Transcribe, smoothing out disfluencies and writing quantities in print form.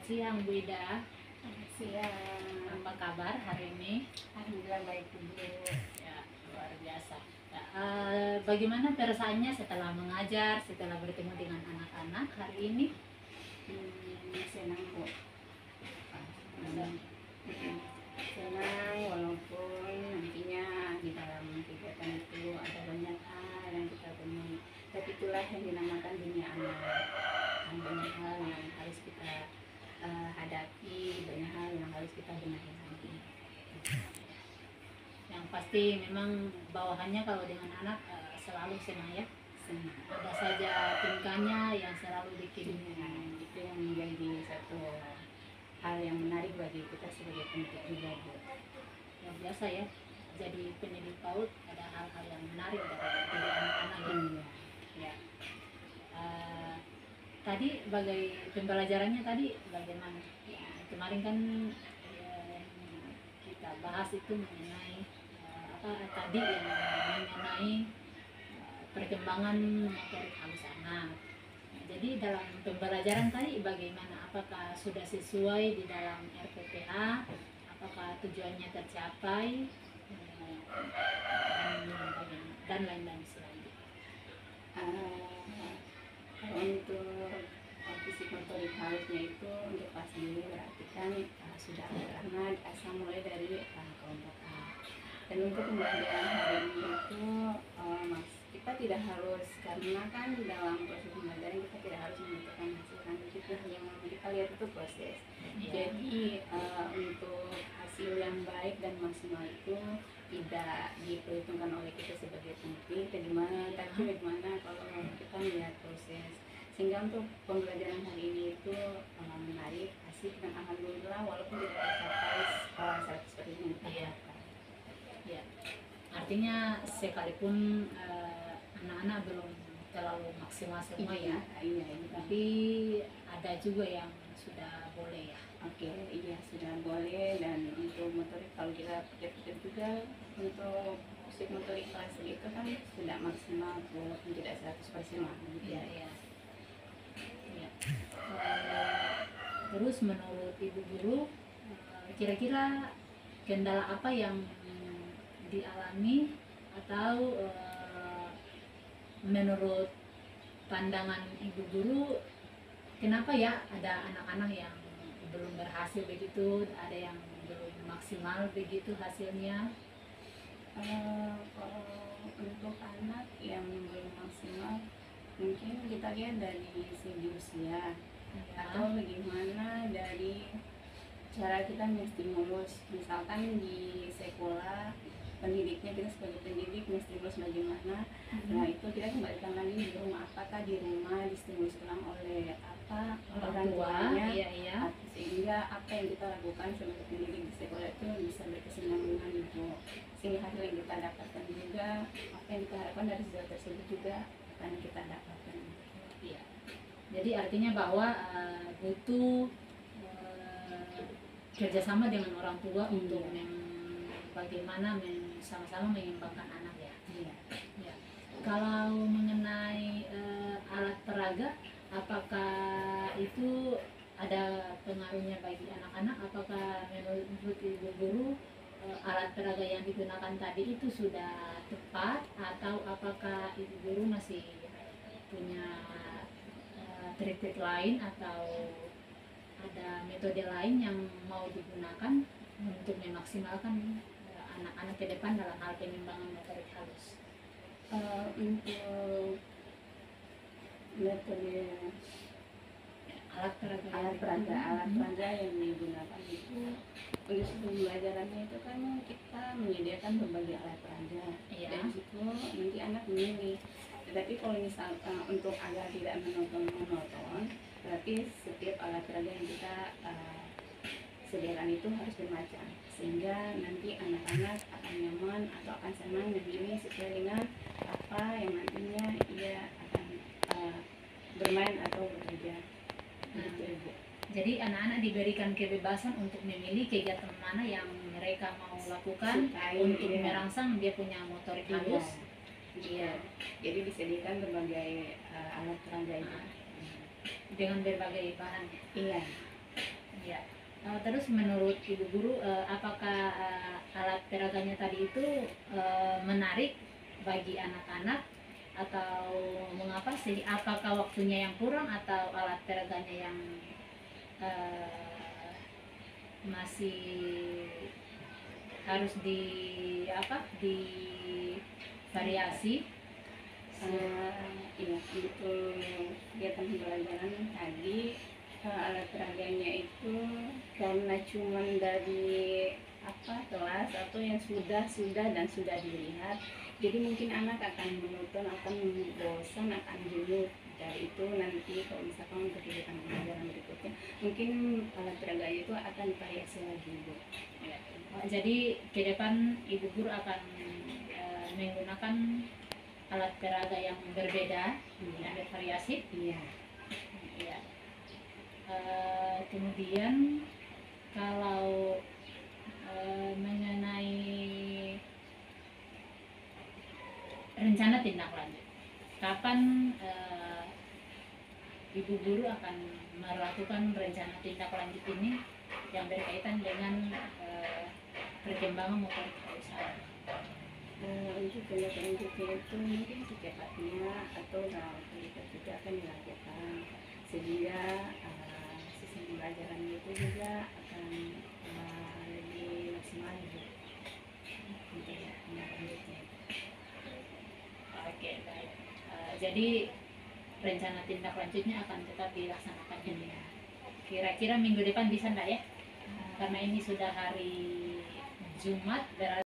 siang Bu Ida. Selamat siang. Apa kabar hari ini? Alhamdulillah baik Bu. Ya, luar biasa. Ya, bagaimana perasaannya setelah mengajar, setelah bertemu dengan anak-anak hari ini? Senang Bu. Ada- Senang walaupun nantinya di dalam kegiatan itu ada banyak hal yang kita temui. Tapi itulah yang dinamakan dunia anak. Banyak hal yang harus kita hadapi, banyak hal yang harus kita benahi lagi. Yang pasti memang bawahannya kalau dengan anak selalu senang ya. Senang. Ada saja tingkahnya yang selalu bikin Itu yang menjadi satu hal yang menarik bagi kita sebagai pendidik juga Bu. luar biasa ya. Jadi pendidik PAUD ada hal-hal yang menarik dari anak-anak ya. Ya. Tadi bagai pembelajarannya tadi bagaimana? Ya, kemarin kan kita bahas itu mengenai apa tadi yang mengenai perkembangan motorik halus anak. Nah, jadi dalam pembelajaran tadi bagaimana? Apakah sudah sesuai di dalam RPPH? Apakah tujuannya tercapai? Dan lain-lain selanjutnya. Untuk fisik motorik halusnya itu untuk kelas dulu berarti kan sudah karena asal mulai dari kelompok A. Dan untuk pembelajaran hari ini itu kita tidak harus, karena kan dalam proses pembelajaran kita tidak harus membutuhkan hasil kan, kita yang kita lihat itu proses. Jadi untuk hasil yang baik dan maksimal itu tidak diperhitungkan oleh kita sebagai pendidik bagaimana, tapi bagaimana kalau kita melihat proses. Sehingga untuk pembelajaran hari ini itu menarik, asik, dan alhamdulillah walaupun tidak tercapai 100% yang kita harapkan. Ya, artinya sekalipun anak-anak belum terlalu maksimal semua ya, Iya. tapi ada juga yang sudah boleh ya. Oke, iya sudah boleh. Dan untuk motorik kalau kita pikir-pikir juga untuk musik motorik kelas itu kan sudah maksimal walaupun tidak 100% lah. Iya, iya. Ya. Terus menurut Ibu Guru, kira-kira kendala apa yang dialami atau menurut pandangan Ibu Guru, kenapa ya ada anak-anak yang belum berhasil begitu, ada yang belum maksimal begitu hasilnya? Kalau untuk anak yang belum maksimal mungkin kita lihat dari segi usia atau bagaimana dari cara kita menstimulus. Misalkan di sekolah pendidiknya, kita sebagai pendidik menstimulus bagaimana, nah itu kita kembalikan lagi di rumah. Apakah di rumah distimulus ulang oleh orang tuanya, iya. sehingga apa yang kita lakukan sebagai pendidik di sekolah itu bisa berkesinambungan gitu, sehingga hasil yang kita dapatkan juga, apa yang kita harapkan dari siswa tersebut juga akan kita dapatkan. Iya. Jadi artinya bahwa butuh kerjasama dengan orang tua untuk bagaimana sama-sama menyeimbangkan anak ya. Iya. Ya. Kalau mengenai alat peraga, apakah itu ada pengaruhnya bagi anak-anak? Apakah menurut Ibu Guru alat peraga yang digunakan tadi itu sudah tepat, atau apakah Ibu Guru masih punya trik-trik lain atau ada metode lain yang mau digunakan untuk memaksimalkan anak-anak ke depan dalam hal pengembangan motorik halus? Untuk metode Alat peraga yang digunakan itu untuk pembelajarannya itu kan kita menyediakan berbagai alat peraga. Iya. Dari situ nanti anak memilih. Tetapi kalau misalkan untuk agar tidak monoton, berarti setiap alat peraga yang kita sediakan itu harus bermacam, sehingga nanti anak-anak akan nyaman atau akan senang memilih sesuai dengan apa yang nantinya ia akan bermain atau bekerja. Jadi anak-anak diberikan kebebasan untuk memilih kegiatan mana yang mereka mau lakukan untuk merangsang dia punya motorik halus. Iya. Jadi disediakan berbagai alat peraga itu dengan berbagai bahan. Iya. Terus menurut Ibu Guru, apakah alat peraganya tadi itu menarik bagi anak-anak atau mengapa sih? Apakah waktunya yang kurang atau alat peraganya yang eh, masih harus di di variasi? Ya untuk kegiatan pembelajaran tadi alat peraganya itu karena cuman dari kelas atau yang sudah dilihat, jadi mungkin anak akan monoton, akan bosan, akan jenuh. Dari itu nanti kalau misalkan untuk kegiatan pembelajaran berikutnya mungkin alat peraganya itu akan variasi lagi, Bu. Ya. Jadi ke depan Ibu Guru akan menggunakan alat peraga yang berbeda, yang bervariasi. Iya. Ya. Kemudian kalau mengenai rencana tindak lanjut, kapan Ibu Guru akan melakukan rencana tindak lanjut ini yang berkaitan dengan perkembangan motor perusahaan? Untuk tindak lanjutnya itu mungkin secepatnya atau kita juga akan dilakukan sehingga sistem pembelajaran itu juga akan lebih maksimal gitu untuk tindak lanjutnya. Oke, baik. Jadi rencana tindak lanjutnya akan tetap dilaksanakan ya. Kira-kira minggu depan bisa enggak ya? Karena ini sudah hari Jumat, berarti